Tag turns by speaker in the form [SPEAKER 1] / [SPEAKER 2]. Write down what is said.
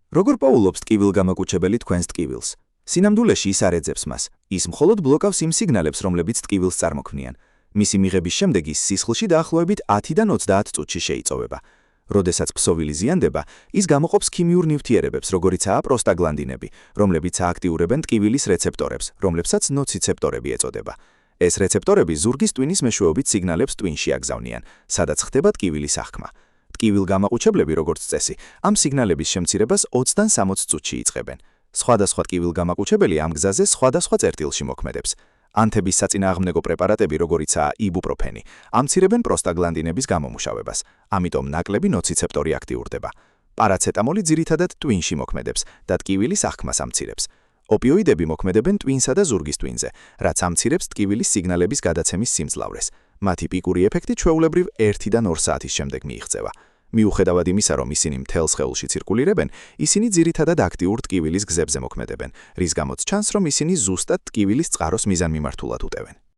[SPEAKER 1] როგორ პოულობს ტკივილგამაყუჩებელი თქვენს ტკივილს? სინამდვილეში ის არ ეძებს მას, ის მხოლოდ ბლოკავს იმ სიგნალებს, რომლებიც ტკივილს წარმოქმნიან. მისი მიღების შემდეგ ის სისხლში დაახლოებით 10-დან 30 წუთში შეიწოვება. როდესაც ფსოვილი ზიანდება, ის გამოყოფს ქიმიურ ნივთიერებებს, როგორიცაა პროსტაგლანდინები, რომლებიც ააქტიურებენ ტკივილის რეცეპტორებს, რომლებსაც ნოციცეპტორები ეწოდება. ეს რეცეპტორები ზურგის ტვინის მეშვეობით სიგნალებს ტვინში აგზავნიან, სადაც ხდება ტკივილის აღქმა. ტკივილგამაყუჩებლები, როგორც წესი, ამ სიგნალების შემცირებას 20-დან 60 წუთში იწყებენ. სხვადასხვა ტკივილგამაყუჩებელი ამ გზაზე სხვადასხვა წერტილში მოქმედებს. ანთების საწინააღმდეგო პრეპარატები, როგორიცაა იბუპროფენი, ამცირებენ პროსტაგლანდინების გამომუშავებას, ამიტომ ნაკლები ნოციცეპტორი აქტიურდება. პარაცეტამოლი ძირითადად ტვინში მოქმედებს და ტკივილის აღქმას ამცირებს. ოპიოიდები მოქმედებენ ტვინსა და ზურგის ტვინზე, რაც ამცირებს ტკივილის სიგნალების გადაცემის სიმძლავრეს. მათი პიკური ეფექტი ჩვეულებრივ 1-დან 2 საათის შემდეგ მიიღწევა. მიუხედავად იმისა, რომ ისინი მთელ სხეულში ცირკულირებენ, ისინი ძირითადად აქტიურ ტკივილის გზებზე მოქმედებენ, რის გამოც ჩანს, რომ ისინი ზუსტად ტკივილის წყაროს მიზანმიმართულად უტევენ.